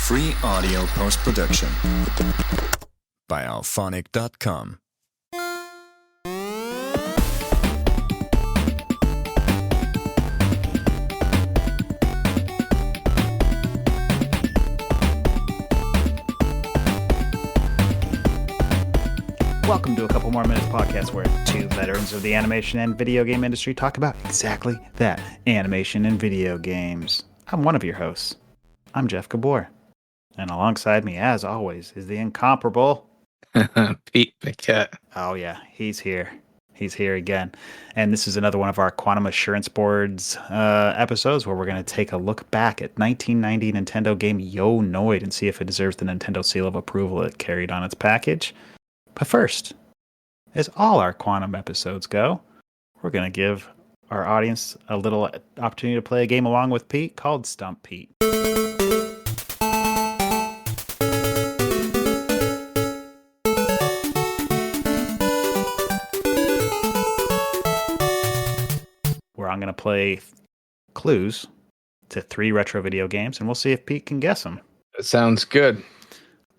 Free audio post-production by alphonic.com. Welcome to A Couple More Minutes podcast, where two veterans of the animation and video game industry talk about exactly that, animation and video games. I'm one of your hosts. I'm Jeff Gabor. And alongside me, as always, is the incomparable Pete Paquette. Oh yeah, he's here. He's here again. And this is another one of our Quantum Assurance Boards episodes where we're going to take a look back at 1990 Nintendo game Yo! Noid and see if it deserves the Nintendo seal of approval it carried on its package. But first, as all our Quantum episodes go, we're going to give our audience a little opportunity to play a game along with Pete called Stump Pete. Where I'm going to play clues to 3 retro video games, and we'll see if Pete can guess them. That sounds good.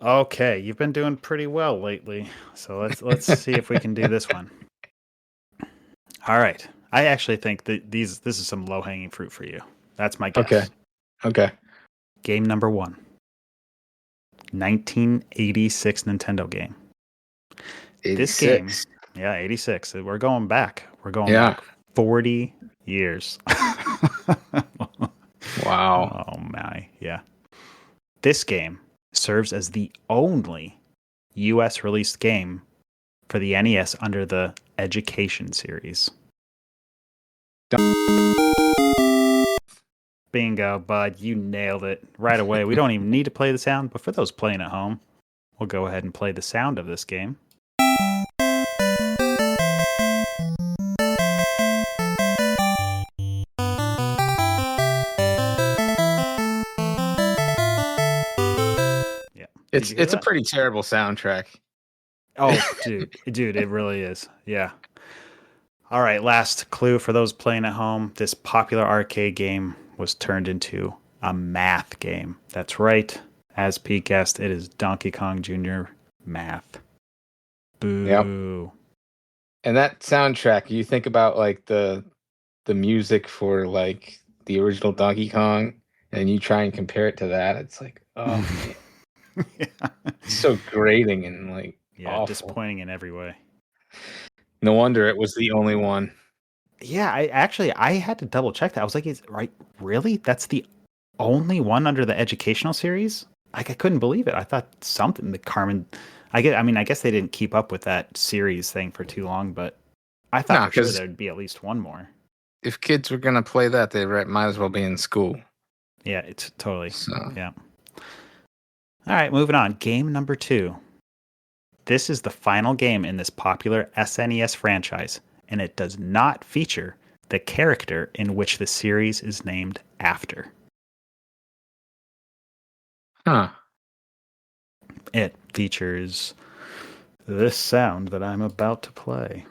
Okay, you've been doing pretty well lately, so let's see if we can do this one. All right, I actually think that this is some low-hanging fruit for you. That's my guess. Okay. Game number 1. 1986 Nintendo game. 86. This game, 86. We're going back. We're going back 40 years. Wow. Oh my, yeah. This game serves as the only U.S. released game for the NES under the Education series. Bingo, bud. You nailed it right away. We don't even need to play the sound, but for those playing at home, we'll go ahead and play the sound of this game. It's a pretty terrible soundtrack. Oh, dude, it really is. Yeah. All right, last clue for those playing at home. This popular arcade game was turned into a math game. That's right. As Pete guessed, it is Donkey Kong Jr. Math. Boo. Yep. And that soundtrack, you think about like the music for like the original Donkey Kong, and you try and compare it to that, it's like, oh man. Yeah. It's so grating and like awful. Disappointing in every way. No wonder it was the only one. Yeah, I had to double check that. I was like, really? That's the only one under the educational series? Like, I couldn't believe it. I thought something that Carmen, I guess they didn't keep up with that series thing for too long, but I thought for sure there'd be at least one more. If kids were gonna play that, they might as well be in school. Yeah, it's totally. So. Yeah. All right, moving on. Game number 2. This is the final game in this popular SNES franchise, and it does not feature the character in which the series is named after. Huh. It features this sound that I'm about to play.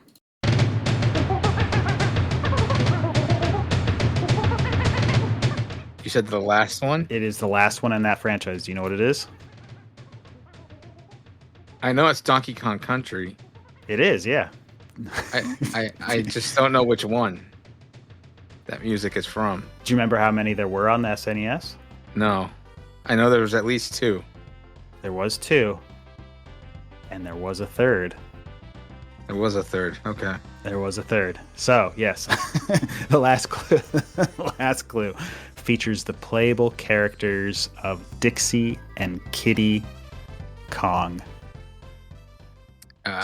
You said the last one? It is the last one in that franchise. Do you know what it is? I know it's Donkey Kong Country. It is, yeah. I just don't know which one that music is from. Do you remember how many there were on the SNES? No. I know there was at least 2. There was 2. And there was a third. There was a third. Okay. There was a third. So, yes. The last clue features the playable characters of Dixie and Kiddy Kong.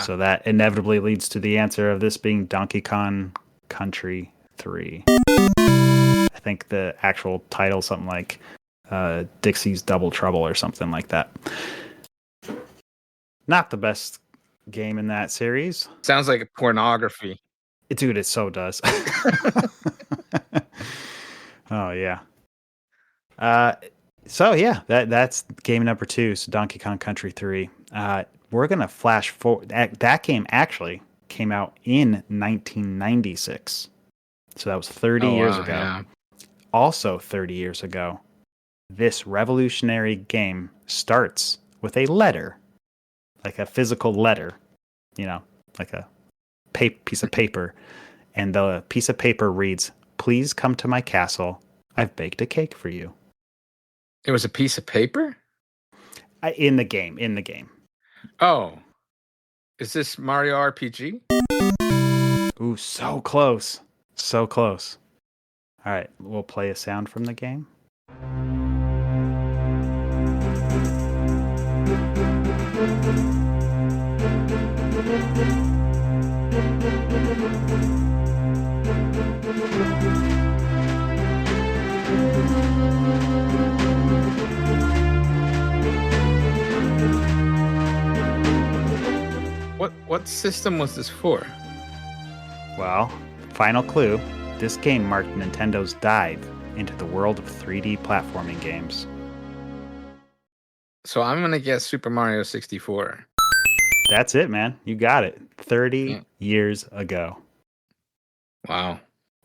So that inevitably leads to the answer of this being Donkey Kong Country 3. I think the actual title something like Dixie's Double Trouble or something like that. Not the best game in that series. Sounds like pornography. Dude, it so does. Oh, yeah. So, yeah, that's game number 2, so Donkey Kong Country 3. We're going to flash forward. That game actually came out in 1996. So that was 30 years ago. Yeah. Also 30 years ago, This revolutionary game starts with a letter, like a physical letter, like a piece of paper. And the piece of paper reads, "Please come to my castle. I've baked a cake for you." It was a piece of paper? In the game. Oh. Is this Mario RPG? Ooh, so close. So close. All right, we'll play a sound from the game. What system was this for? Well, final clue. This game marked Nintendo's dive into the world of 3D platforming games. So I'm going to guess Super Mario 64. That's it, man. You got it. 30 years ago. Wow.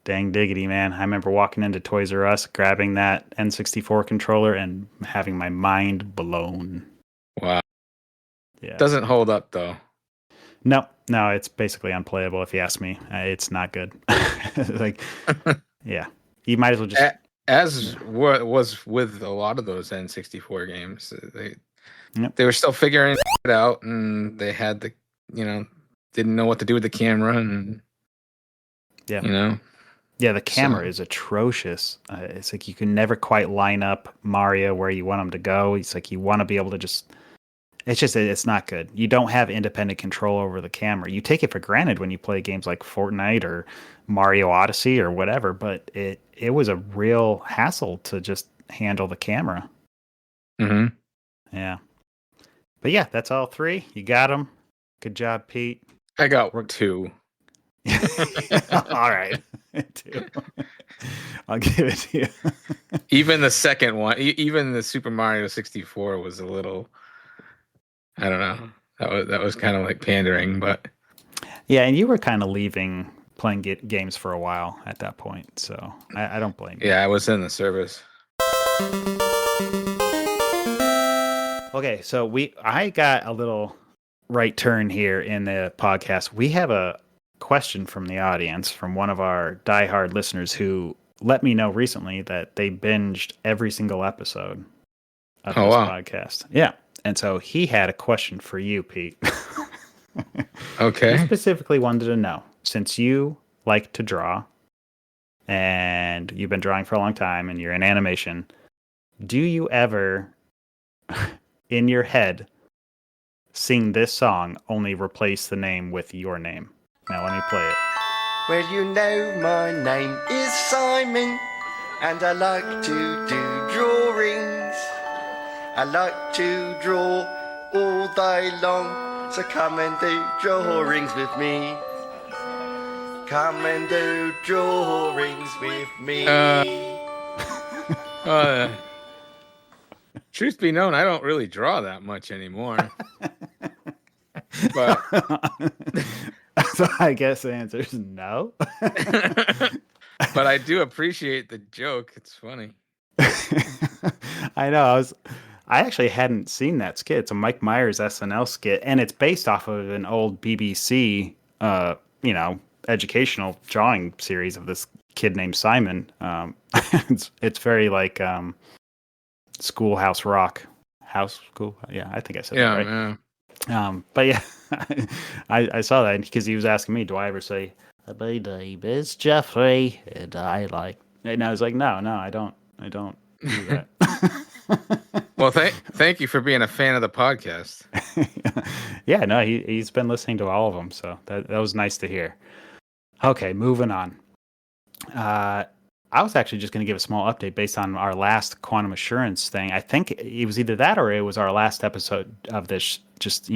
Dang diggity, man. I remember walking into Toys R Us, grabbing that N64 controller, and having my mind blown. Wow. Yeah. Doesn't hold up, though. No, it's basically unplayable if you ask me. It's not good. Like, yeah. You might as well just... As was with a lot of those N64 games. They were still figuring it out, and they had didn't know what to do with the camera, and yeah, the camera is atrocious. It's like you can never quite line up Mario where you want him to go. It's like you want to be able to just... It's not good. You don't have independent control over the camera. You take it for granted when you play games like Fortnite or Mario Odyssey or whatever, but it was a real hassle to just handle the camera. Mm-hmm. Yeah. But yeah, that's all three. You got them. Good job, Pete. I got two. All right. Two. I'll give it to you. Even the second one, even the Super Mario 64 was a little... I don't know. That was kind of like pandering, but yeah, and you were kind of leaving playing games for a while at that point, so I don't blame you. Yeah, I was in the service. Okay, so I got a little right turn here in the podcast. We have a question from the audience from one of our diehard listeners who let me know recently that they binged every single episode of this podcast. Yeah. And so he had a question for you, Pete. Okay. He specifically wanted to know, since you like to draw and you've been drawing for a long time and you're in animation, do you ever, in your head, sing this song, only replace the name with your name? Now let me play it. Well, you know my name is Simon, and I like to do drawings. I like to draw all day long, so come and do drawings with me. Come and do drawings with me. Truth be known, I don't really draw that much anymore. But so I guess the answer is no. But I do appreciate the joke. It's funny. I know. I actually hadn't seen that skit. It's a Mike Myers SNL skit, and it's based off of an old BBC, educational drawing series of this kid named Simon. It's very like Schoolhouse Rock. House School? Yeah, I think I said that right. Yeah. But yeah, I saw that because he was asking me, do I ever say, my name is Jeffrey, and I like... And I was like, no, I don't do that. Well, thank you for being a fan of the podcast. Yeah, no, he's been listening to all of them, so that was nice to hear. Okay, moving on. I was actually just going to give a small update based on our last quantum assurance thing. I think it was either that or it was our last episode of this, just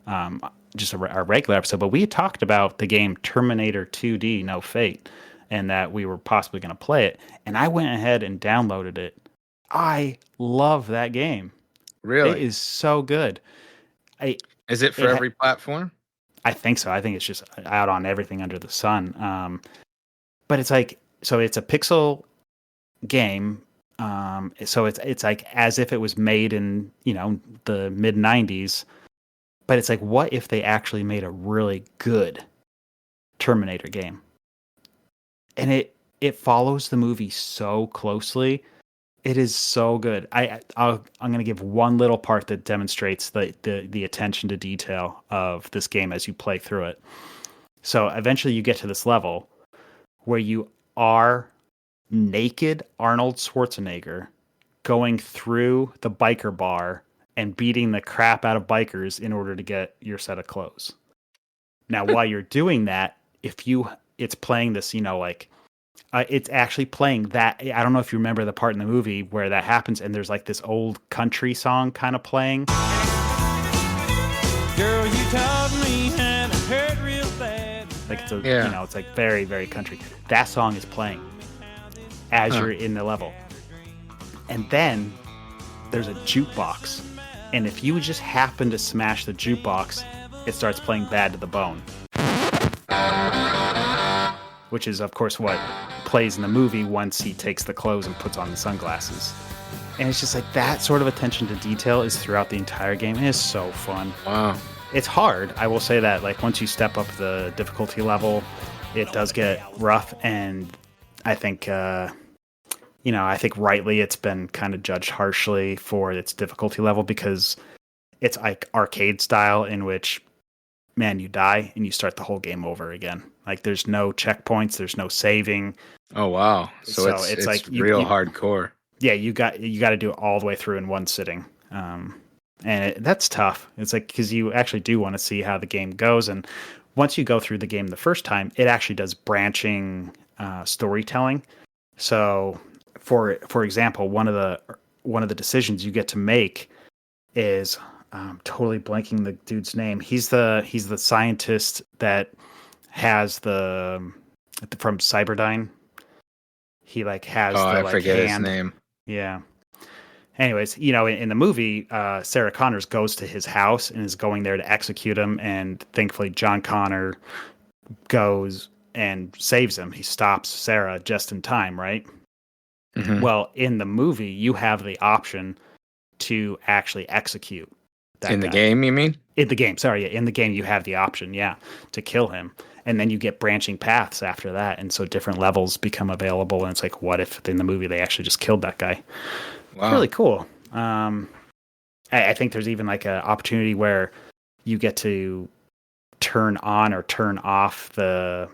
our regular episode. But we had talked about the game Terminator 2D, No Fate, and that we were possibly going to play it. And I went ahead and downloaded it. I love that game. Really? It is so good. Is it for every platform? I think so. I think it's just out on everything under the sun. But it's like, so it's a pixel game. So it's like as if it was made in, the mid 90s, but it's like, what if they actually made a really good Terminator game? And it follows the movie so closely. It is so good. I'm going to give one little part that demonstrates the attention to detail of this game as you play through it. So eventually you get to this level where you are naked Arnold Schwarzenegger going through the biker bar and beating the crap out of bikers in order to get your set of clothes. Now, while you're doing that, it's playing this, it's actually playing that. I don't know if you remember the part in the movie where that happens, and there's like this old country song kind of playing. Girl, you taught me and it hurt real bad. Like it's like very, very country. That song is playing as you're in the level. And then there's a jukebox. And if you just happen to smash the jukebox, it starts playing Bad to the Bone. Which is, of course, what plays in the movie once he takes the clothes and puts on the sunglasses. And it's just like that sort of attention to detail is throughout the entire game. It is so fun. Wow. It's hard. I will say that, like, once you step up the difficulty level, it does get rough. And I think, I think rightly it's been kind of judged harshly for its difficulty level because it's like arcade style in which, man, you die and you start the whole game over again. Like there's no checkpoints, there's no saving. Oh wow! So it's like real hardcore. Yeah, you got to do it all the way through in one sitting, and that's tough. It's like because you actually do want to see how the game goes, and once you go through the game the first time, it actually does branching storytelling. So, for example, one of the decisions you get to make is totally blanking the dude's name. He's the scientist that has from Cyberdyne. He has I forget hand. his name. Yeah. Anyways, in the movie, Sarah Connors goes to his house and is going there to execute him, and thankfully John Connor goes and saves him. He stops Sarah just in time, right? Mm-hmm. Well, in the movie, you have the option to actually execute that in guy. The game, you mean? In the game, sorry. Yeah, in the game, you have the option, to kill him. And then you get branching paths after that. And so different levels become available. And it's like, what if in the movie they actually just killed that guy? Wow. It's really cool. I think there's even like an opportunity where you get to turn on or turn off the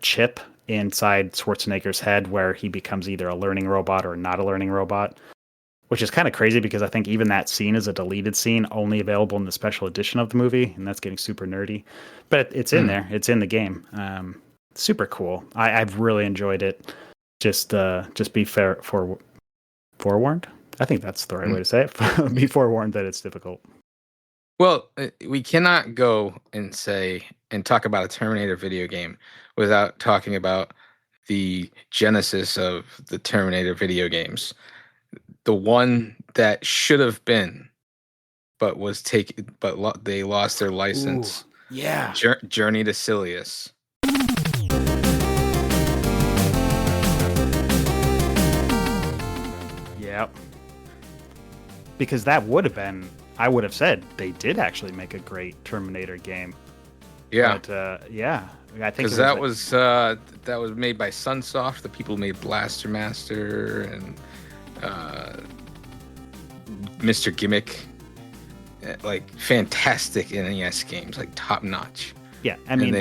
chip inside Schwarzenegger's head where he becomes either a learning robot or not a learning robot. Which is kind of crazy because I think even that scene is a deleted scene only available in the special edition of the movie, and that's getting super nerdy. But it's in there. It's in the game. Super cool. I've really enjoyed it. Just be forewarned. I think that's the right way to say it. Be forewarned that it's difficult. Well, we cannot go and talk about a Terminator video game without talking about the genesis of the Terminator video games. The one that should have been, but was taken, but they lost their license. Ooh, yeah. Journey to Silius. Yep. Because that would have been, I would have said they did actually make a great Terminator game. Yeah. But, I think because that was made by Sunsoft, the people who made Blaster Master and Mr. Gimmick, like fantastic NES games, like top notch. Yeah, I mean,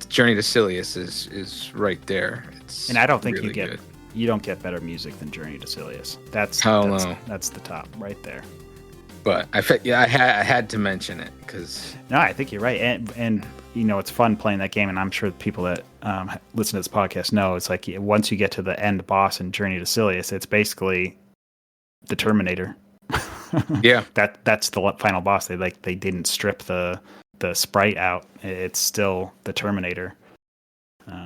Journey to Silius is right there. And I don't think really you don't get better music than Journey to Silius. That's the top right there. But I had to mention it because no, I think you're right, and it's fun playing that game, and I'm sure people that listen to this podcast know it's like once you get to the end boss in Journey to Silius, it's basically the Terminator. Yeah, that's the final boss. They didn't strip the sprite out. It's still the Terminator.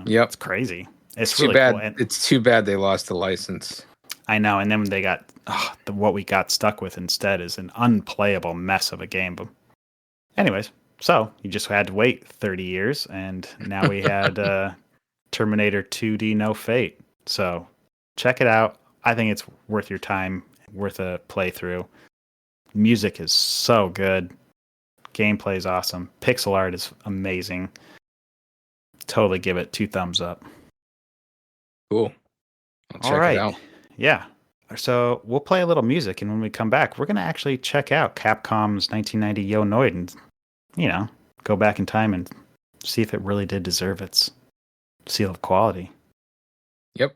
Yep, it's crazy. It's really too bad. Cool. It's too bad they lost the license. I know, and then they got what we got stuck with instead is an unplayable mess of a game. But anyways, so you just had to wait 30 years, and now we had Terminator 2D No Fate. So check it out. I think it's worth your time, worth a playthrough. Music is so good. Gameplay is awesome. Pixel art is amazing. Totally give it 2 thumbs up. Cool. I'll All check right. it out. Yeah. So we'll play a little music, and when we come back, we're going to actually check out Capcom's 1990 Yo Noid and, go back in time and see if it really did deserve its seal of quality. Yep.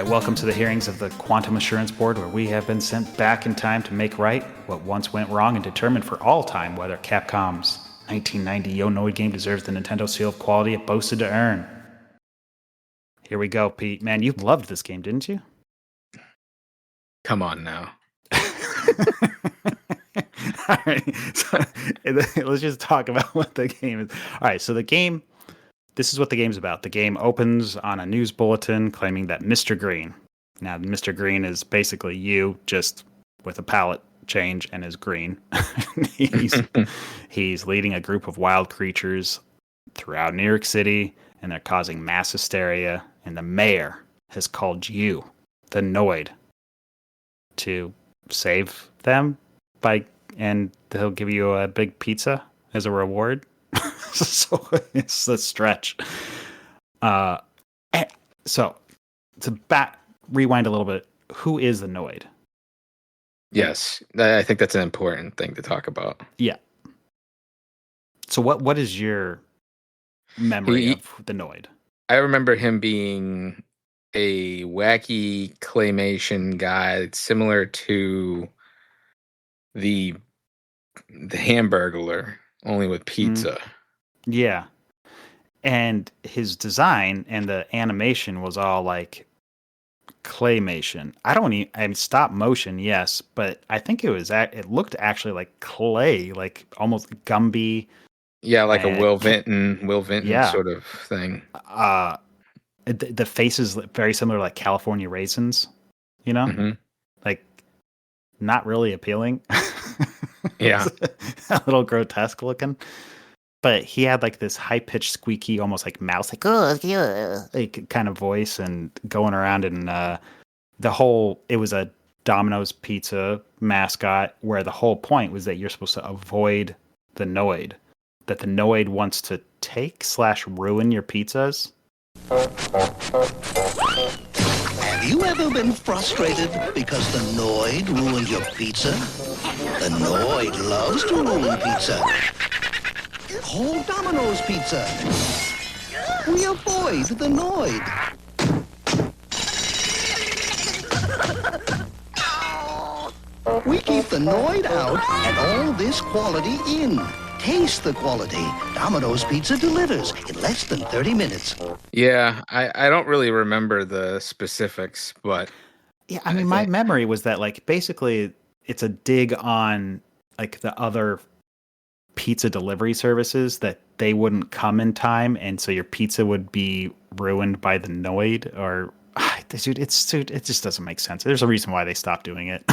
Welcome to the hearings of the Quantum Assurance Board, where we have been sent back in time to make right what once went wrong and determine for all time whether Capcom's 1990 Yo Noid game deserves the Nintendo seal of quality it boasted to earn. Here we go, Pete. Man, you loved this game, didn't you? Come on now. All right, so let's just talk about what the game is. All right, so this is what the game's about. The game opens on a news bulletin claiming that Mr. Green. Now, Mr. Green is basically you, just with a palette change and is green. He's leading a group of wild creatures throughout New York City, and they're causing mass hysteria. And the mayor has called you, the Noid, to save them and he'll give you a big pizza as a reward. So it's a stretch. So to rewind a little bit, who is the Noid? Yes, I think that's an important thing to talk about. Yeah. So what is your memory of the Noid? I remember him being a wacky claymation guy, similar to the Hamburglar, only with pizza. Yeah. And his design and the animation was all like claymation. Stop motion, yes, but I think it looked actually like clay, like almost Gumby. Yeah, like a Will Vinton sort of thing. The face is very similar to like California raisins, like not really appealing. Yeah. A little grotesque looking. But he had like this high pitched, squeaky, almost like mouse, like oh yeah, like kind of voice, and going around, and it was a Domino's Pizza mascot, where the whole point was that you're supposed to avoid the Noid, that the Noid wants to take/ruin your pizzas. Have you ever been frustrated because the Noid ruined your pizza? The Noid loves to ruin pizza. Call Domino's Pizza. We avoid the Noid. We keep the Noid out and all this quality in. Taste the quality. Domino's Pizza delivers in less than 30 minutes. Yeah, I don't really remember the specifics, but... Yeah, I mean, my memory was that, like, basically it's a dig on, like, the other pizza delivery services, that they wouldn't come in time, and so your pizza would be ruined by the Noid, or... Dude, it just doesn't make sense. There's a reason why they stopped doing it.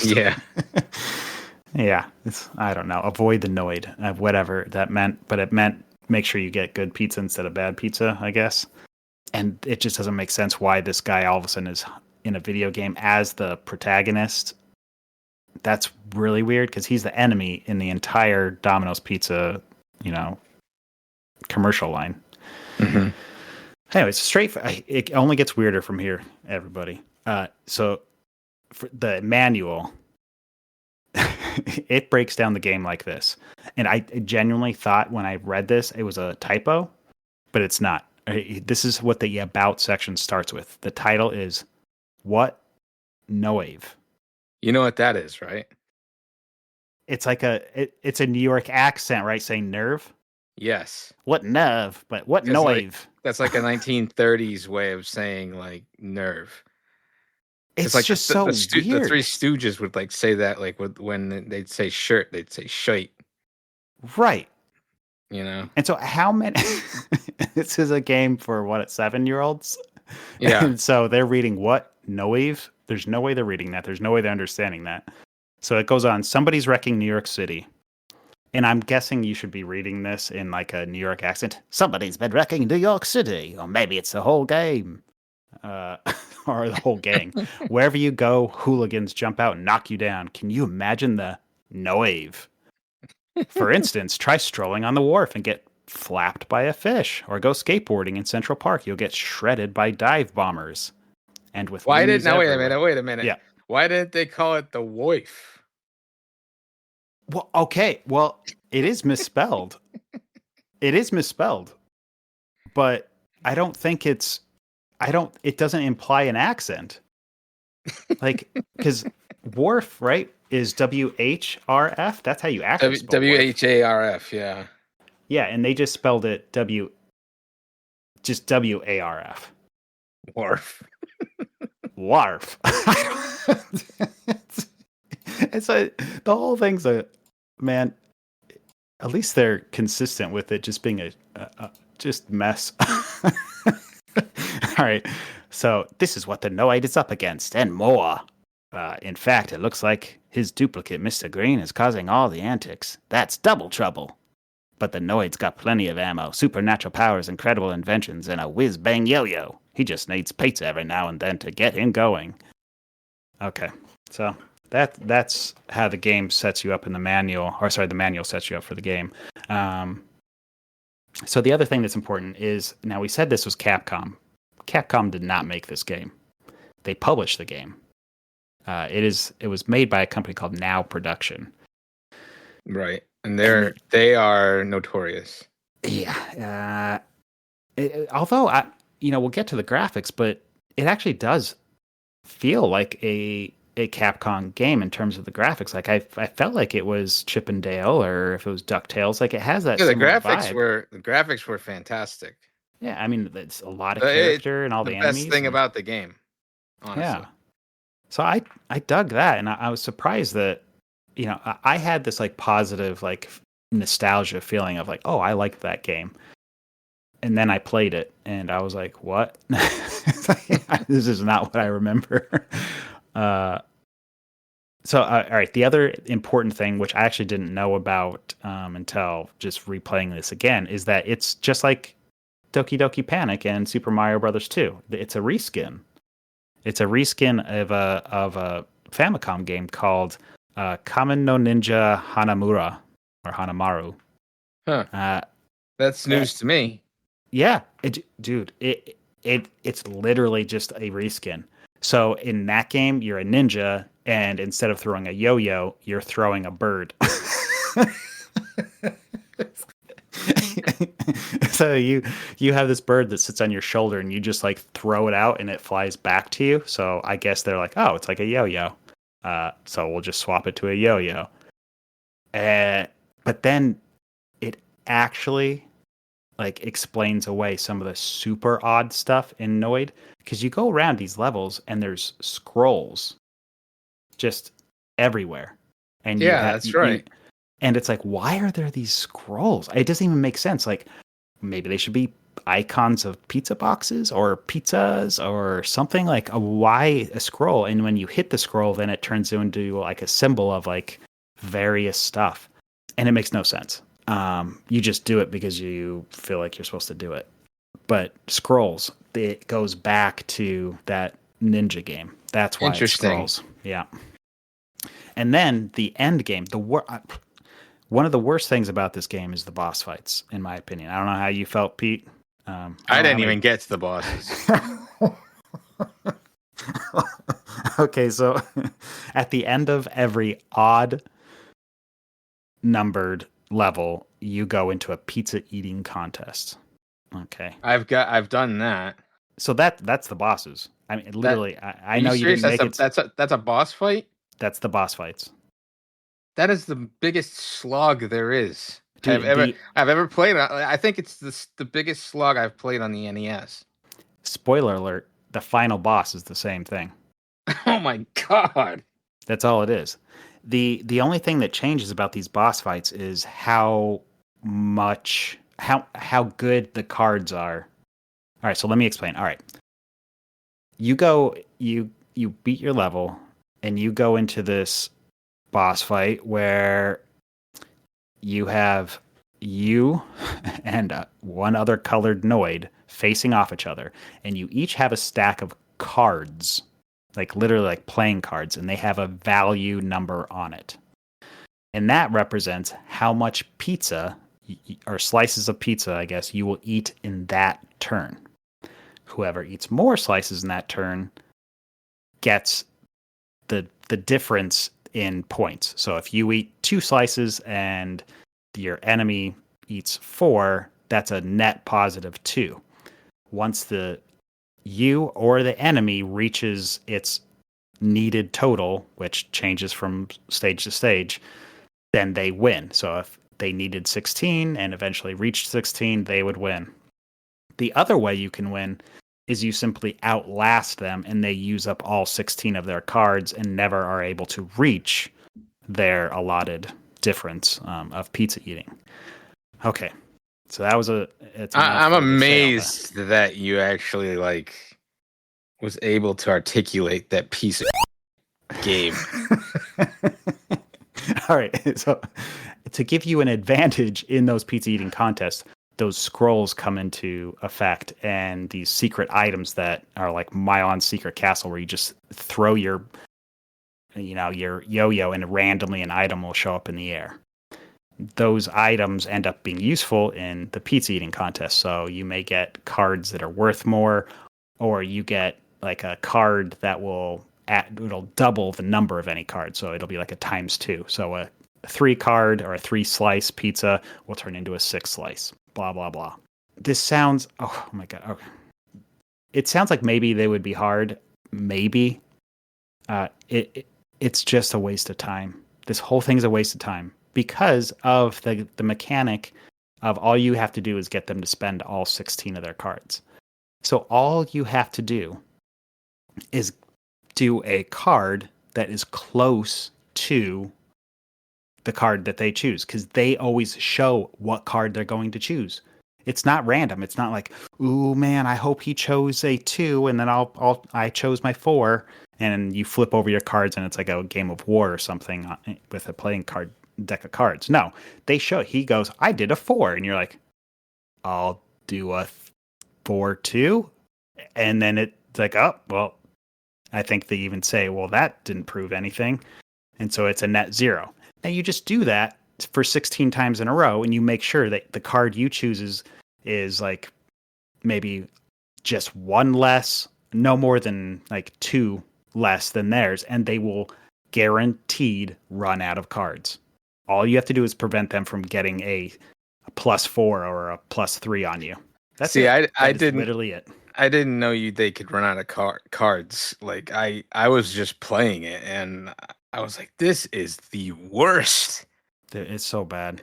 Yeah. Yeah, I don't know. Avoid the Noid, whatever that meant, but it meant make sure you get good pizza instead of bad pizza, I guess. And it just doesn't make sense why this guy all of a sudden is in a video game as the protagonist. That's really weird, because he's the enemy in the entire Domino's Pizza, commercial line. Mm-hmm. Anyways, it only gets weirder from here, everybody. So for the manual, it breaks down the game like this. And I genuinely thought when I read this, it was a typo, but it's not. This is what the About section starts with. The title is, What Noave? You know what that is, right? It's like it's a New York accent, right? Saying nerve? Yes. What nerve? But what Noave? That's like a 1930s way of saying, like, nerve. It's like just the weird. The Three Stooges would, like, say that, like, when they'd say shirt, they'd say shite. Right. you know. And so how many this is a game for 7-year-olds? Yeah. And so they're reading what? Noid? There's no way they're reading that. There's no way they're understanding that. So it goes on, somebody's wrecking New York City. And I'm guessing you should be reading this in like a New York accent. Somebody's been wrecking New York City. Or maybe it's the whole game. Or the whole gang. Wherever you go, hooligans jump out and knock you down. Can you imagine the Noid? For instance, try strolling on the wharf and get flapped by a fish. Or go skateboarding in Central Park. You'll get shredded by dive bombers. And with Wait wings a everywhere. wait a minute. Yeah. Why didn't they call it the wife? Well, okay. Well, it is misspelled. It is misspelled. But I don't think it doesn't imply an accent. Like, because wharf, right, is WHRF. That's how you actually spell wharf. WHARF, yeah. Yeah, and they just spelled it WARF. Wharf. Wharf. It's the whole thing's man. At least they're consistent with it just being a just mess. All right, so this is what the Noid is up against, and more. In fact, it looks like his duplicate, Mr. Green, is causing all the antics. That's double trouble. But the Noid's got plenty of ammo, supernatural powers, incredible inventions, and a whiz-bang yo-yo. He just needs pizza every now and then to get him going. Okay, so that's how the game sets you up in the manual. Or sorry, the manual sets you up for the game. So the other thing that's important is, now we said this was Capcom. Capcom did not make this game. They published the game. It was made by a company called Now Production. Right. And they are notorious. Yeah. Although we'll get to the graphics, but it actually does feel like a Capcom game in terms of the graphics. Like I felt like it was Chip and Dale, or if it was DuckTales. Like it has that. Yeah, the vibe. graphics were fantastic. Yeah, I mean, it's a lot of character and all the enemies. Best thing about the game, honestly. Yeah. So I dug that, and I was surprised that I had this like positive like nostalgia feeling of like, oh, I liked that game. And then I played it, and I was like, what? This is not what I remember. So, all right, the other important thing, which I actually didn't know about until just replaying this again, is that it's just like Doki Doki Panic and Super Mario Brothers 2. It's a reskin. It's a reskin of a Famicom game called Kamen no Ninja Hanamura, or Hanamaru. Huh. That's news to me. Yeah, it's literally just a reskin. So in that game, you're a ninja, and instead of throwing a yo-yo, you're throwing a bird. So you have this bird that sits on your shoulder, and you just like throw it out, and it flies back to you. So I guess they're like, oh, it's like a yo-yo. So we'll just swap it to a yo-yo. But then it actually like explains away some of the super odd stuff in Noid, because you go around these levels and there's scrolls just everywhere. And that's right. And it's like, why are there these scrolls? It doesn't even make sense. Like maybe they should be icons of pizza boxes or pizzas or something. Like why a scroll? And when you hit the scroll, then it turns into like a symbol of like various stuff, and it makes no sense. You just do it because you feel like you're supposed to do it. But scrolls, it goes back to that ninja game. That's why it's scrolls. Yeah. And then the end game, one of the worst things about this game is the boss fights, in my opinion. I don't know how you felt, Pete. I didn't even get to the bosses. Okay, so at the end of every odd numbered level, you go into a pizza eating contest. Okay, I've done that. So that's the bosses. I mean, literally, I know you didn't make it. That's a boss fight. That's the boss fights. That is the biggest slog there is. Dude, I've ever played. I think it's the biggest slog I've played on the NES. Spoiler alert: the final boss is the same thing. Oh my god! That's all it is. The only thing that changes about these boss fights is how much how good the cards are. All right, so let me explain. All right. You beat your level and you go into this boss fight where you have you and one other colored Noid facing off each other, and you each have a stack of cards, like literally like playing cards, and they have a value number on it. And that represents how much pizza or slices of pizza, I guess, you will eat in that turn. Whoever eats more slices in that turn gets the difference in points. So if you eat 2 slices and your enemy eats 4, that's a net positive 2. Once you or the enemy reaches its needed total, which changes from stage to stage, then they win. So if they needed 16 and eventually reached 16, they would win. The other way you can win is you simply outlast them and they use up all 16 of their cards and never are able to reach their allotted difference of pizza eating. Okay, so that was I'm amazed that you actually was able to articulate that piece of game. All right, so to give you an advantage in those pizza eating contests, those scrolls come into effect, and these secret items that are like Myon's secret castle, where you just throw your yo-yo and randomly an item will show up in the air. Those items end up being useful in the pizza eating contest. So you may get cards that are worth more, or you get like a card that it'll double the number of any card. So it'll be like a ×2. So a 3 card or a 3 slice pizza will turn into a 6 slice. Blah, blah, blah. This sounds, oh my God. Okay. It sounds like maybe they would be hard. Maybe. It's just a waste of time. This whole thing's a waste of time because of the mechanic of all you have to do is get them to spend all 16 of their cards. So all you have to do is do a card that is close to the card that they choose, because they always show what card they're going to choose. It's not random. It's not like, ooh man, I hope he chose a 2 and then I chose my 4, and you flip over your cards and it's like a game of war or something with a playing card deck of cards. No, he goes, I did a 4, and you're like, I'll do a 4 too, and then it's like, oh well, I think they even say, well, that didn't prove anything, and so it's a net 0. Now you just do that for 16 times in a row, and you make sure that the card you choose is like maybe just 1 less, no more than like 2 less than theirs, and they will guaranteed run out of cards. All you have to do is prevent them from getting a +4 or a +3 on you. That's it. I didn't literally it. I didn't know they could run out of cards. Like I was just playing it, and I was like, this is the worst. It's so bad.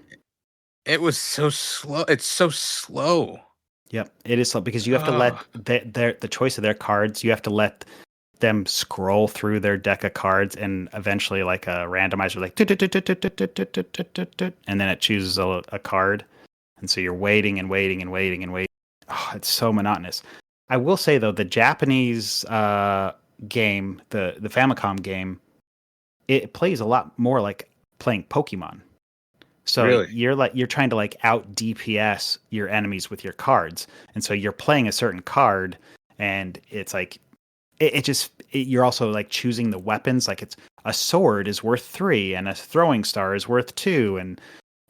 It was so slow. It's so slow. Yep, it is slow because you have to let the choice of their cards. You have to let them scroll through their deck of cards, and eventually, like a randomizer, like, and then it chooses a card, and so you're waiting and waiting and waiting and waiting. Oh, it's so monotonous. I will say though, the Japanese game, the Famicom game, it plays a lot more like playing Pokemon. So really? you're trying to like out DPS your enemies with your cards, and so you're playing a certain card, and it's like you're also like choosing the weapons. Like it's a sword is worth 3, and a throwing star is worth 2, and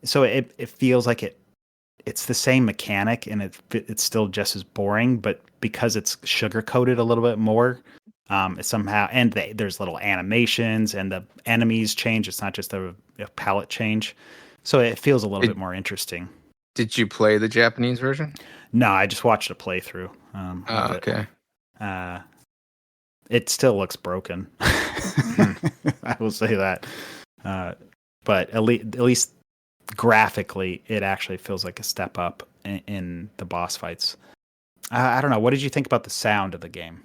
so it feels like it's the same mechanic, and it's still just as boring, but because it's sugar coated a little bit more. Somehow, and there's little animations, and the enemies change. It's not just a palette change, so it feels a little bit more interesting. Did you play the Japanese version? No, I just watched a playthrough. Okay. It still looks broken. I will say that, but at least graphically, it actually feels like a step up in the boss fights. I don't know. What did you think about the sound of the game?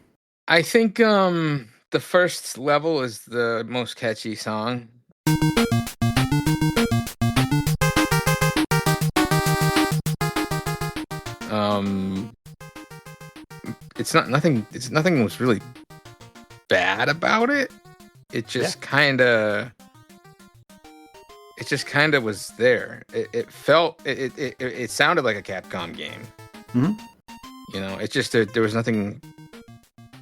I think the first level is the most catchy song. it's not nothing. It's nothing was really bad about it. It just kind of. It just kind of was there. It felt. It sounded like a Capcom game. Mm-hmm. You know, it's just there was nothing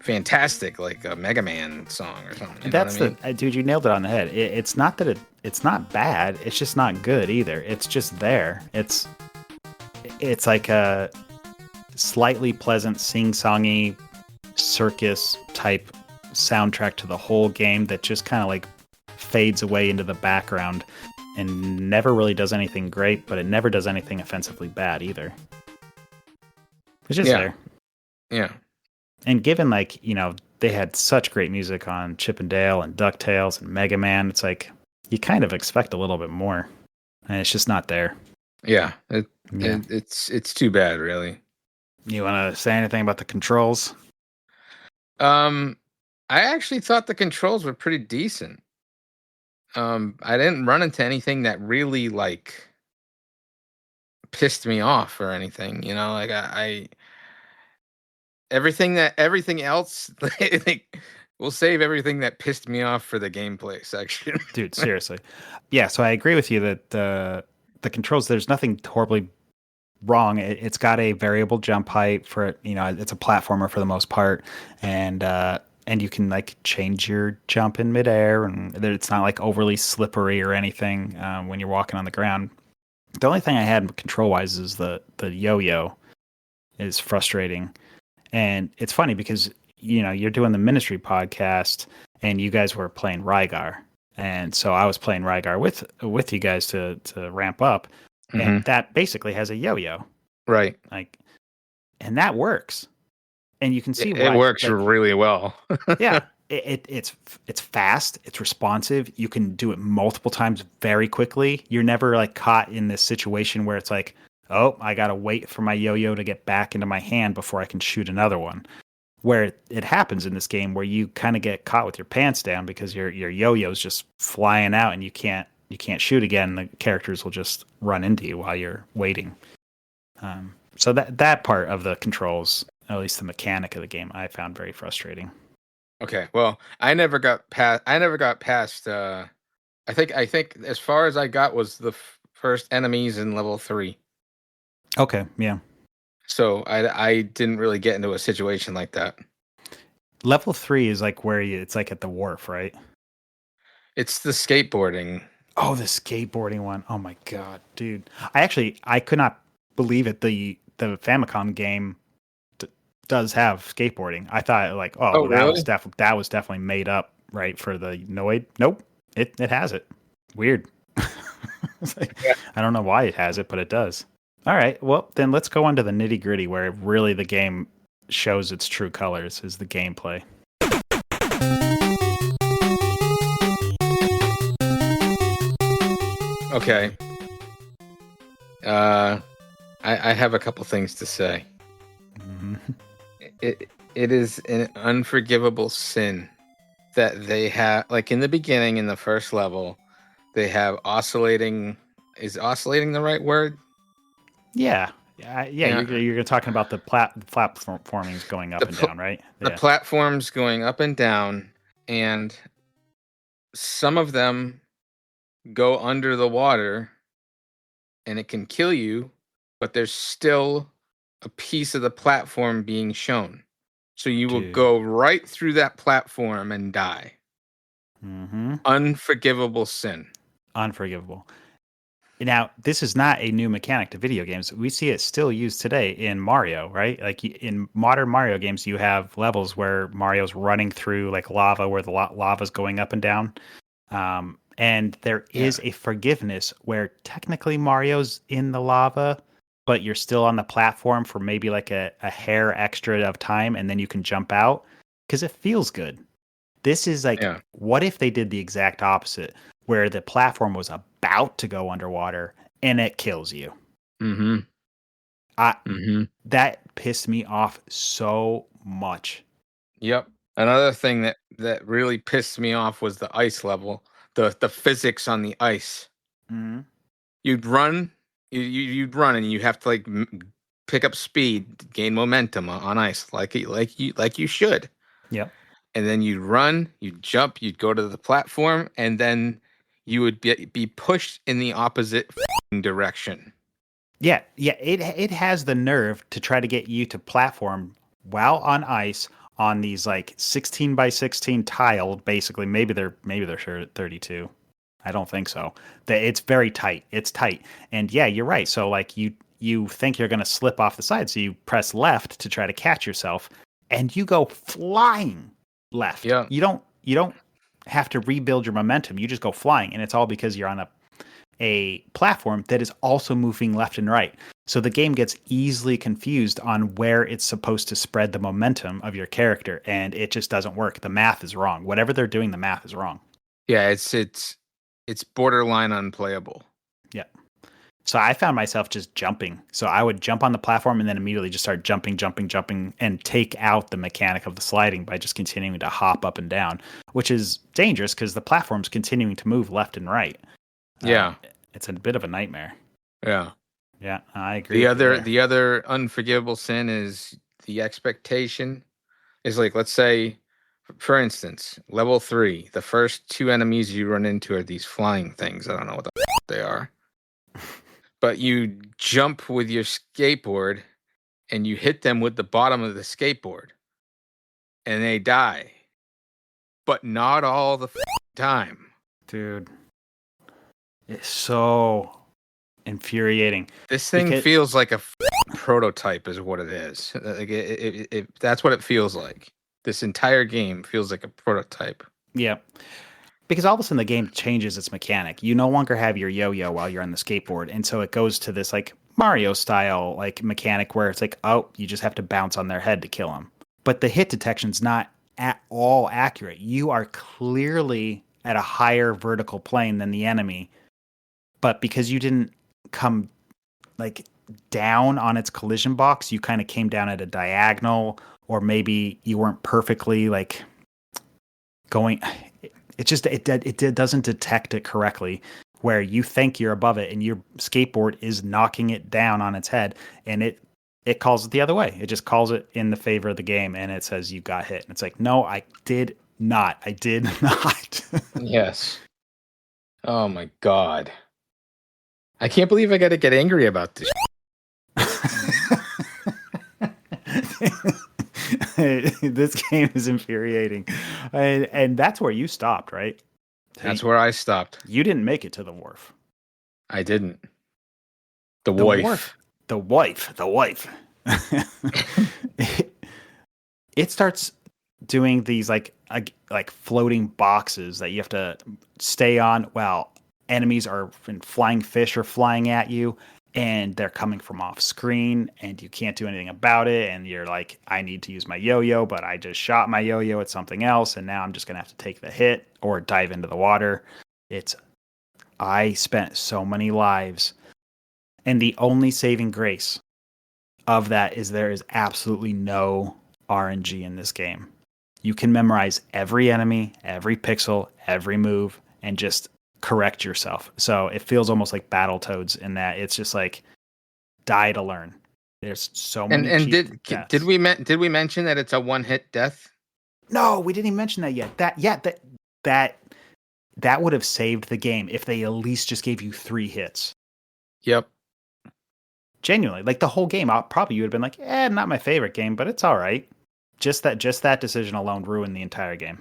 fantastic like a Mega Man song or something. You know what I mean? Dude, you nailed it on the head. It's not that it's not bad. It's just not good either. It's just there. It's like a slightly pleasant, sing-songy circus type soundtrack to the whole game that just kind of like fades away into the background and never really does anything great, but it never does anything offensively bad either. It's just there. Yeah. And given, like, you know, they had such great music on Chip and Dale and DuckTales and Mega Man, it's like you kind of expect a little bit more, and it's just not there. Yeah, it's too bad, really. You want to say anything about the controls? I actually thought the controls were pretty decent. I didn't run into anything that really like pissed me off or anything. You know, like I everything else. Like, we'll save everything that pissed me off for the gameplay section. Dude, seriously. Yeah, so I agree with you that the controls, there's nothing horribly wrong. It's got a variable jump height for, you know, it's a platformer for the most part, and you can like change your jump in midair, and it's not like overly slippery or anything when you're walking on the ground. The only thing I had control wise is the yo-yo is frustrating, and it's funny because, you know, you're doing the Ministry podcast and you guys were playing Rygar, and so I was playing Rygar with you guys to ramp up. And that basically has a yo-yo, right? Like, and that works, and you can see it works really well. Yeah, it's fast, it's responsive. You can do it multiple times very quickly. You're never like caught in this situation where it's like, oh, I gotta wait for my yo-yo to get back into my hand before I can shoot another one. Where it happens in this game, where you kind of get caught with your pants down because your yo-yo's just flying out and you can't shoot again. The characters will just run into you while you're waiting. So that part of the controls, at least the mechanic of the game, I found very frustrating. Okay, well, I never got past. I think as far as I got was the first enemies in level 3. Okay, yeah. So I didn't really get into a situation like that. Level 3 is like where it's like at the wharf, right? It's the skateboarding. Oh, the skateboarding one. Oh my god, dude. I could not believe it. The Famicom game does have skateboarding. I thought like, really? that was definitely made up, right, for the Noid. Nope. It has it. Weird. I don't know why it has it, but it does. All right. Well, then let's go on to the nitty-gritty where really the game shows its true colors, is the gameplay. Okay. I have a couple things to say. Mm-hmm. It is an unforgivable sin that they have, like in the beginning, in the first level, they have oscillating. Is oscillating the right word? Yeah. You're talking about the platformings going up and down, right? The platforms going up and down, and some of them go under the water and it can kill you, but there's still a piece of the platform being shown. So you will go right through that platform and die. Mm-hmm. Unforgivable sin. Unforgivable. Now, this is not a new mechanic to video games. We see it still used today in Mario, right? Like in modern Mario games, you have levels where Mario's running through like lava, where the lava's going up and down. And there is a forgiveness where technically Mario's in the lava, but you're still on the platform for maybe like a hair extra of time, and then you can jump out because it feels good. This is like, what if they did the exact opposite, where the platform was about to go underwater and it kills you? Mm-hmm. That pissed me off so much. Yep. Another thing that really pissed me off was the ice level, the physics on the ice. Mm-hmm. You'd run, and you have to like pick up speed, gain momentum on ice, like you should. Yep. And then you'd run, you'd jump, you'd go to the platform, and then you would be pushed in the opposite direction. Yeah. It has the nerve to try to get you to platform while on ice on these like 16 by 16 tiled, basically. Maybe they're sure 32. I don't think so. It's very tight. It's tight. And yeah, you're right. So like you think you're going to slip off the side, so you press left to try to catch yourself, and you go flying left. Yeah. You don't have to rebuild your momentum. You just go flying, and it's all because you're on a platform that is also moving left and right. So the game gets easily confused on where it's supposed to spread the momentum of your character, and it just doesn't work. The math is wrong. Whatever they're doing, the math is wrong. Yeah, it's borderline unplayable. Yeah. So I found myself just jumping. So I would jump on the platform and then immediately just start jumping, and take out the mechanic of the sliding by just continuing to hop up and down, which is dangerous because the platform's continuing to move left and right. Yeah. It's a bit of a nightmare. Yeah. Yeah, I agree. The other unforgivable sin is the expectation. Is like, let's say, for instance, level 3, the first 2 enemies you run into are these flying things. I don't know what the they are. But you jump with your skateboard and you hit them with the bottom of the skateboard and they die. But not all the time. Dude. It's so infuriating. This thing feels like a prototype is what it is. Like that's what it feels like. This entire game feels like a prototype. Yeah. Because all of a sudden the game changes its mechanic. You no longer have your yo-yo while you're on the skateboard. And so it goes to this like Mario style like mechanic where it's like, oh, you just have to bounce on their head to kill them. But the hit detection's not at all accurate. You are clearly at a higher vertical plane than the enemy. But because you didn't come like down on its collision box, you kind of came down at a diagonal, or maybe you weren't perfectly like going. It doesn't detect it correctly, where you think you're above it and your skateboard is knocking it down on its head, and it calls it the other way. It just calls it in the favor of the game, and it says you got hit. And it's like, no, I did not. I did not. Yes. Oh my God. I can't believe I got to get angry about this. This game is infuriating. And that's where you stopped, right? That's where I stopped. You didn't make it to the wharf. I didn't. The wife. The wife. It starts doing these like floating boxes that you have to stay on while enemies are flying fish are flying at you, and they're coming from off screen, and you can't do anything about it. And you're like, I need to use my yo-yo, but I just shot my yo-yo at something else, and now I'm just gonna have to take the hit or dive into the water. I spent so many lives, and the only saving grace of that is there is absolutely no RNG in this game. You can memorize every enemy, every pixel, every move, and just correct yourself. So it feels almost like Battletoads in that it's just like die to learn. There's so many. And did we mention that it's a one-hit death? No, we didn't even mention that yet. That would have saved the game if they at least just gave you 3 hits. Yep. Genuinely, like the whole game, probably you would have been like, not my favorite game, but it's all right. Just that decision alone ruined the entire game.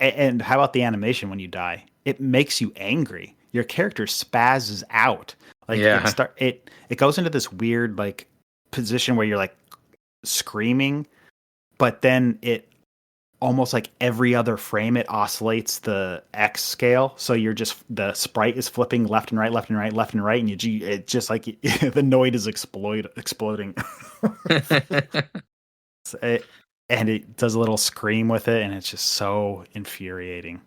And how about the animation when you die? It makes you angry. Your character spazzes out. Like it goes into this weird like position where you're like screaming, but then it almost like every other frame it oscillates the X scale. So you're just the sprite is flipping left and right, and it's just like the Noid is exploding. And it does a little scream with it, and it's just so infuriating.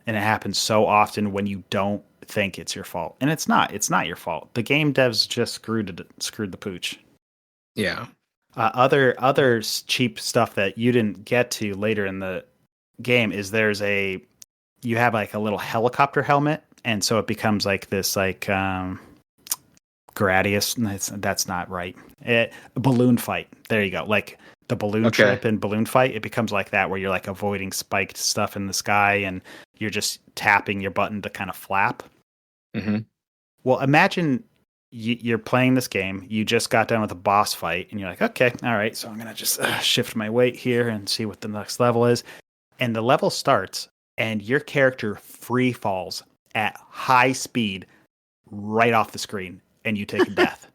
And it happens so often when you don't think it's your fault. And it's not your fault. The game devs just screwed the pooch. Yeah. Other cheap stuff that you didn't get to later in the game is you have like a little helicopter helmet, and so it becomes like this like Gradius. That's not right. Balloon fight. There you go. Like the balloon Okay. trip and balloon fight, it becomes like that where you're like avoiding spiked stuff in the sky and you're just tapping your button to kind of flap. Mm-hmm. Well, imagine you're playing this game. You just got done with a boss fight, and you're like, okay, all right, so I'm going to just shift my weight here and see what the next level is. And the level starts, and your character free falls at high speed right off the screen, and you take a death.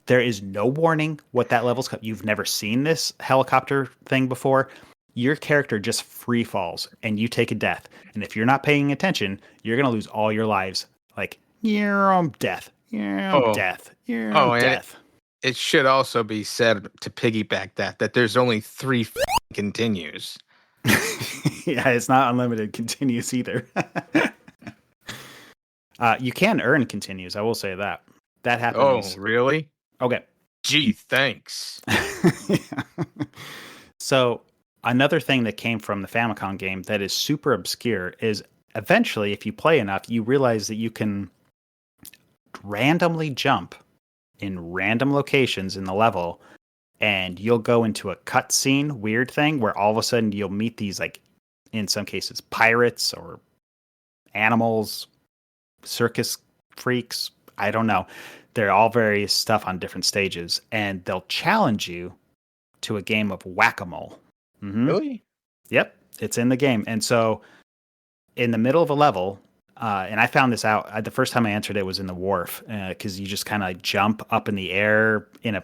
There is no warning what that level's called. You've never seen this helicopter thing before. Your character just free falls, and you take a death. And if you're not paying attention, you're going to lose all your lives. Like, death. Death. Death. It should also be said to piggyback that there's only 3 continues. Yeah, it's not unlimited continues either. You can earn continues. I will say that. That happens. Oh, really? Okay. Gee, thanks. Yeah. So another thing that came from the Famicom game that is super obscure is eventually, if you play enough, you realize that you can randomly jump in random locations in the level, and you'll go into a cutscene weird thing where all of a sudden you'll meet these, like, in some cases, pirates or animals, circus freaks. I don't know. They're all various stuff on different stages, and they'll challenge you to a game of whack-a-mole. Mm-hmm. Really? Yep, it's in the game. And so in the middle of a level, and I found this out, the first time I entered it was in the wharf, because you just kind of jump up in the air in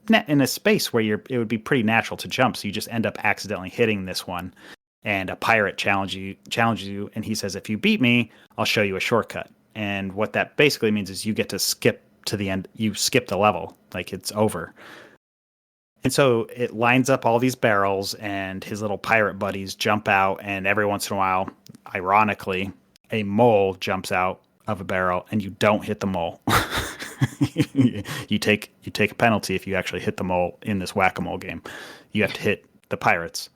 a space where it would be pretty natural to jump. So you just end up accidentally hitting this one, and a pirate challenges you, and he says, if you beat me, I'll show you a shortcut. And what that basically means is you get to skip to the end. You skip the level, like it's over. And so it lines up all these barrels, and his little pirate buddies jump out, and every once in a while, ironically, a mole jumps out of a barrel, and you don't hit the mole. you take a penalty if you actually hit the mole in this whack-a-mole game. You have to hit the pirates.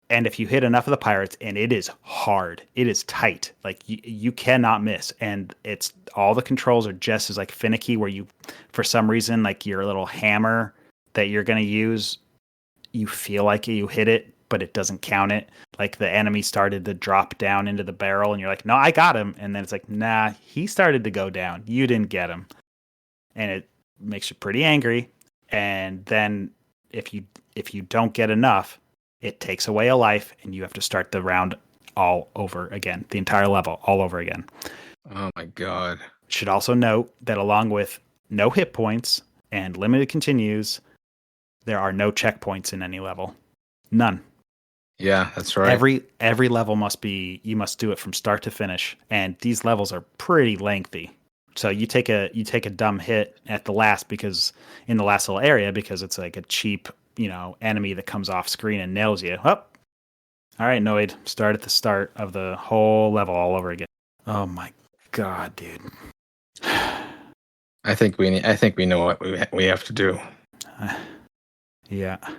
And if you hit enough of the pirates, and it is hard, it is tight, like you cannot miss. And it's all the controls are just as like finicky, where you, for some reason, like your little hammer that you're going to use, you feel like you hit it, but it doesn't count it. Like the enemy started to drop down into the barrel, and you're like, no, I got him. And then it's like, nah, he started to go down. You didn't get him. And it makes you pretty angry. And then if you don't get enough, it takes away a life, and you have to start the round all over again, the entire level all over again. Oh my God. Should also note that along with no hit points and limited continues, there are no checkpoints in any level. None. Yeah, that's right. Every level you must do it from start to finish, and these levels are pretty lengthy. So you take a dumb hit at the last, because in the last little area, because it's like a cheap, enemy that comes off screen and nails you. Oh, all right, Noid, start at the start of the whole level all over again. Oh my God, dude. I think we know what we have to do. Yeah. I'm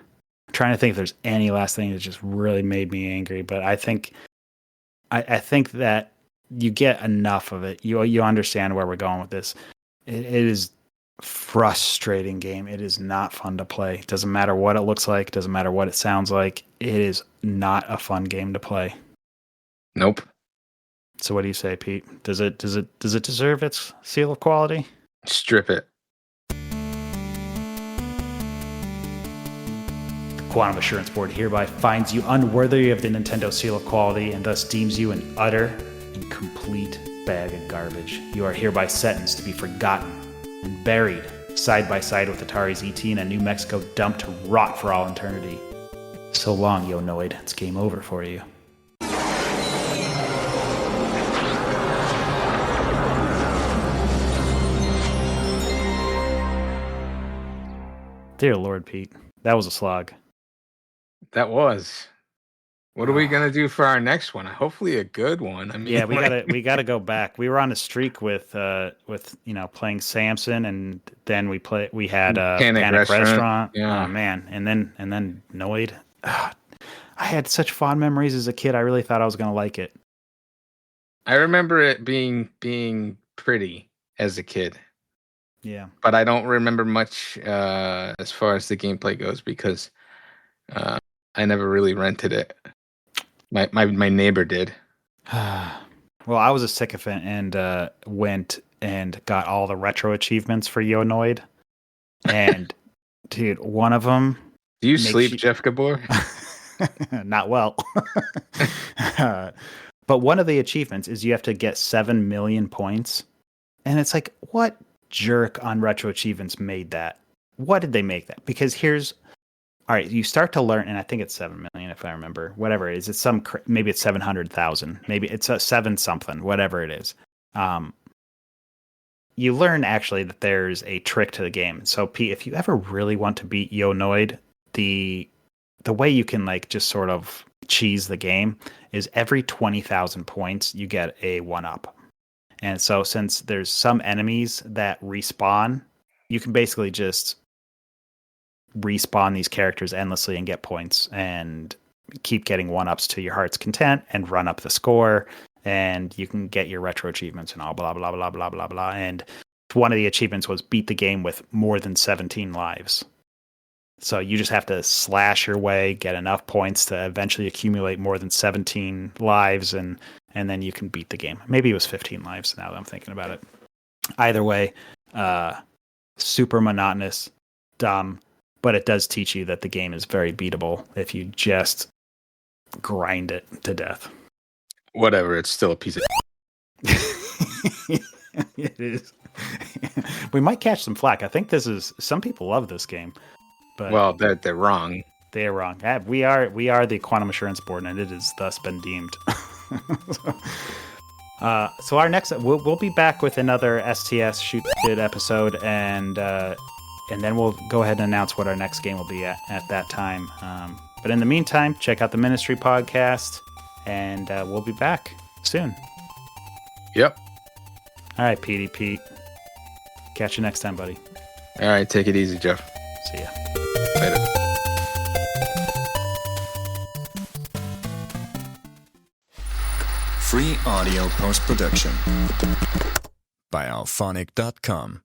trying to think if there's any last thing that just really made me angry, but I think that you get enough of it. You understand where we're going with this. It is frustrating game. It is not fun to play. It doesn't matter what it looks like, doesn't matter what it sounds like. It is not a fun game to play. Nope. So what do you say, Pete? Does it deserve its seal of quality? Strip it. Quantum Assurance Board hereby finds you unworthy of the Nintendo seal of quality, and thus deems you an utter and complete bag of garbage. You are hereby sentenced to be forgotten and buried side by side with Atari's ET in a New Mexico dump to rot for all eternity. So long, Yo Noid. It's game over for you. Dear Lord, Pete, that was a slog. That was. What are we gonna do for our next one? Hopefully a good one. I mean, yeah, we gotta go back. We were on a streak with playing Samson, and then we had Panic Restaurant. Yeah. Oh man, and then Noid. I had such fond memories as a kid. I really thought I was gonna like it. I remember it being pretty. as a kid. Yeah. But I don't remember much as far as the gameplay goes because I never really rented it. My neighbor did. Well, I was a sycophant and went and got all the retro achievements for Yo Noid. And dude, one of them. Do you sleep, Jeff Gabor? Not well. But one of the achievements is you have to get 7 million points. And it's like, what jerk on retro achievements made that? What did they make that? Because all right, you start to learn, and I think it's 7 million if I remember. Whatever it is, it's maybe it's 700,000, maybe it's a 7 something, whatever it is. You learn actually that there's a trick to the game. So Pete, if you ever really want to beat Yo Noid, the way you can like just sort of cheese the game is every 20,000 points you get a 1-up. And so since there's some enemies that respawn, you can basically just respawn these characters endlessly and get points and keep getting 1-ups to your heart's content and run up the score, and you can get your retro achievements and all blah blah blah blah blah blah. And one of the achievements was beat the game with more than 17 lives. So you just have to slash your way, get enough points to eventually accumulate more than 17 lives, and then you can beat the game. Maybe it was 15 lives now that I'm thinking about it. Either way, super monotonous, dumb, but it does teach you that the game is very beatable if you just grind it to death. Whatever, it's still a piece of It is. We might catch some flack. I think some people love this game. But well, they're wrong. They are wrong. We are the Quantum Assurance Board, and it has thus been deemed. So our next, we'll be back with another STS Shoot Shit episode, and then we'll go ahead and announce what our next game will be at that time. But in the meantime, check out the Ministry podcast, and we'll be back soon. Yep. All right, Pete. Catch you next time, buddy. All right, take it easy, Jeff. See ya. Later. Free audio post-production by alphonic.com.